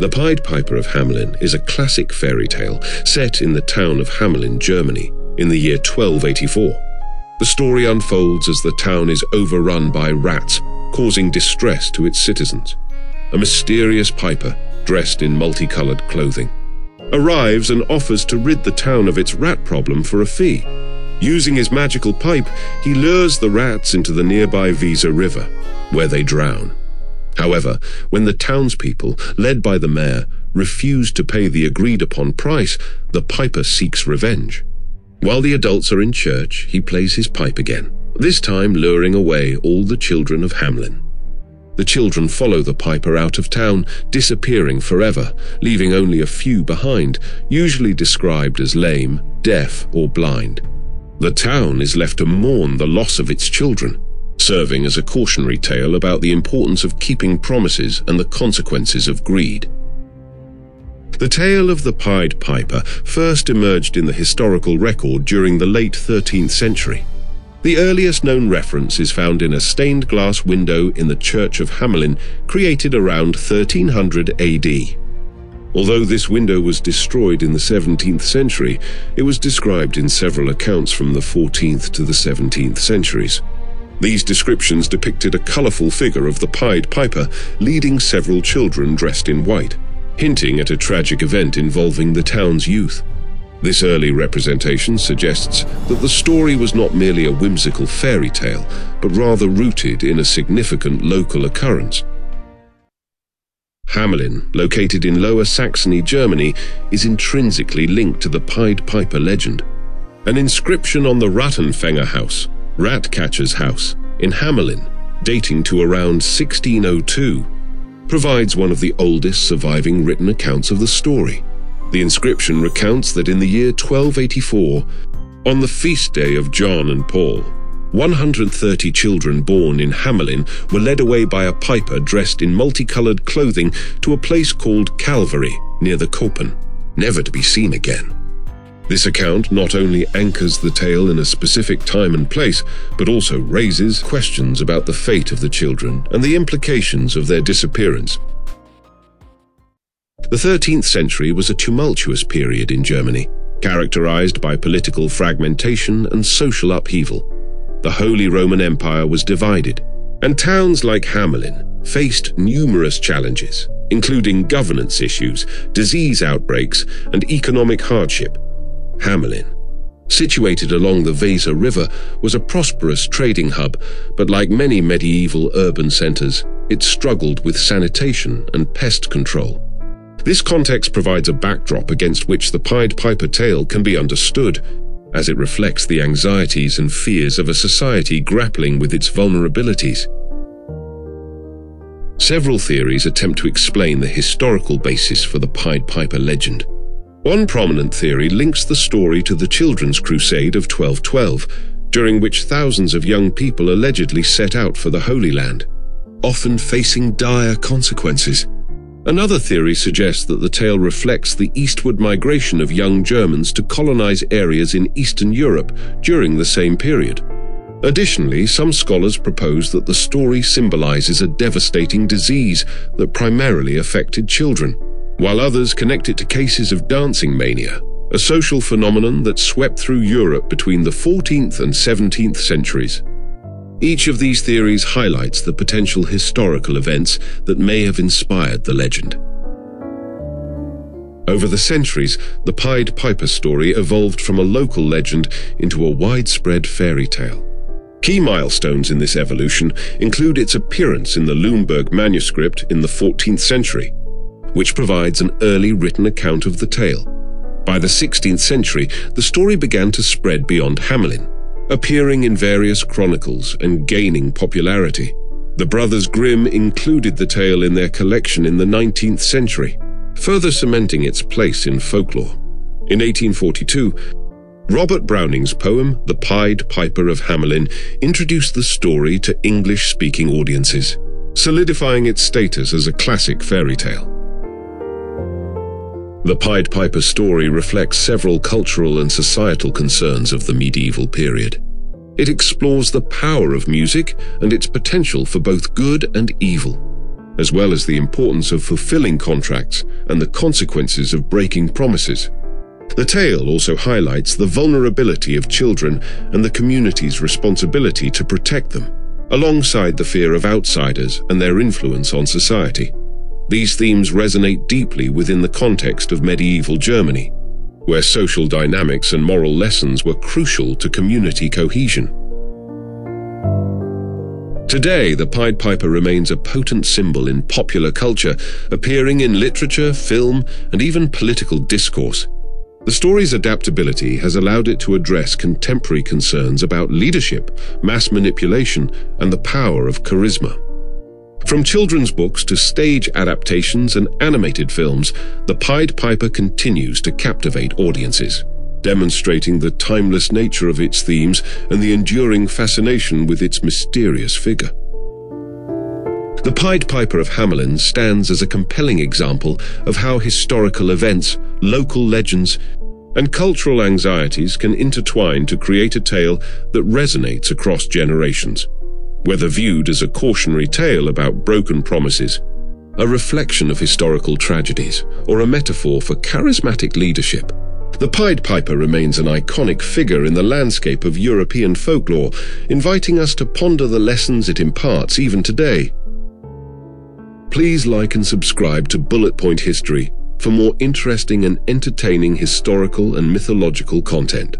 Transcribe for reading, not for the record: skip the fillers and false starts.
The Pied Piper of Hamelin is a classic fairy tale set in the town of Hamelin, Germany, in the year 1284. The story unfolds as the town is overrun by rats, causing distress to its citizens. A mysterious piper, dressed in multicolored clothing, arrives and offers to rid the town of its rat problem for a fee. Using his magical pipe, he lures the rats into the nearby Weser River, where they drown. However, when the townspeople, led by the mayor, refuse to pay the agreed-upon price, the piper seeks revenge. While the adults are in church, he plays his pipe again, this time luring away all the children of Hamelin. The children follow the piper out of town, disappearing forever, leaving only a few behind, usually described as lame, deaf, or blind. The town is left to mourn the loss of its children, serving as a cautionary tale about the importance of keeping promises and the consequences of greed. The tale of the Pied Piper first emerged in the historical record during the late 13th century. The earliest known reference is found in a stained glass window in the church of Hamelin, created around 1300 AD. Although this window was destroyed in the 17th century, it was described in several accounts from the 14th to the 17th centuries. These descriptions depicted a colorful figure of the Pied Piper leading several children dressed in white, hinting at a tragic event involving the town's youth. This early representation suggests that the story was not merely a whimsical fairy tale, but rather rooted in a significant local occurrence. Hamelin, located in Lower Saxony, Germany, is intrinsically linked to the Pied Piper legend. An inscription on the Rattenfänger house, rat catcher's house, in Hamelin, dating to around 1602, provides one of the oldest surviving written accounts of the story. The inscription recounts that in the year 1284, on the feast day of John and Paul, 130 children born in Hamelin were led away by a piper dressed in multicolored clothing to a place called Calvary near the Kopen, never to be seen again. This account not only anchors the tale in a specific time and place, but also raises questions about the fate of the children and the implications of their disappearance. The 13th century was a tumultuous period in Germany, characterized by political fragmentation and social upheaval. The Holy Roman Empire was divided, and towns like Hamelin faced numerous challenges, including governance issues, disease outbreaks, and economic hardship. Hamelin, situated along the Weser River, was a prosperous trading hub, but like many medieval urban centers, it struggled with sanitation and pest control. This context provides a backdrop against which the Pied Piper tale can be understood, as it reflects the anxieties and fears of a society grappling with its vulnerabilities. Several theories attempt to explain the historical basis for the Pied Piper legend. One prominent theory links the story to the Children's Crusade of 1212, during which thousands of young people allegedly set out for the Holy Land, often facing dire consequences. Another theory suggests that the tale reflects the eastward migration of young Germans to colonize areas in Eastern Europe during the same period. Additionally, some scholars propose that the story symbolizes a devastating disease that primarily affected children, while others connect it to cases of dancing mania, a social phenomenon that swept through Europe between the 14th and 17th centuries. Each of these theories highlights the potential historical events that may have inspired the legend. Over the centuries, the Pied Piper story evolved from a local legend into a widespread fairy tale. Key milestones in this evolution include its appearance in the Lumberg manuscript in the 14th century, which provides an early written account of the tale. By the 16th century, the story began to spread beyond Hamelin, appearing in various chronicles and gaining popularity. The Brothers Grimm included the tale in their collection in the 19th century, further cementing its place in folklore. In 1842, Robert Browning's poem, The Pied Piper of Hamelin, introduced the story to English-speaking audiences, solidifying its status as a classic fairy tale. The Pied Piper story reflects several cultural and societal concerns of the medieval period. It explores the power of music and its potential for both good and evil. as well as the importance of fulfilling contracts and the consequences of breaking promises. The tale also highlights the vulnerability of children and the community's responsibility to protect them, alongside the fear of outsiders and their influence on society. These themes resonate deeply within the context of medieval Germany, where social dynamics and moral lessons were crucial to community cohesion. Today, the Pied Piper remains a potent symbol in popular culture, appearing in literature, film, and even political discourse. The story's adaptability has allowed it to address contemporary concerns about leadership, mass manipulation, and the power of charisma. From children's books to stage adaptations and animated films, the Pied Piper continues to captivate audiences, demonstrating the timeless nature of its themes and the enduring fascination with its mysterious figure. The Pied Piper of Hamelin stands as a compelling example of how historical events, local legends, and cultural anxieties can intertwine to create a tale that resonates across generations. Whether viewed as a cautionary tale about broken promises, a reflection of historical tragedies, or a metaphor for charismatic leadership, the Pied Piper remains an iconic figure in the landscape of European folklore, inviting us to ponder the lessons it imparts even today. Please like and subscribe to Bullet Point History for more interesting and entertaining historical and mythological content.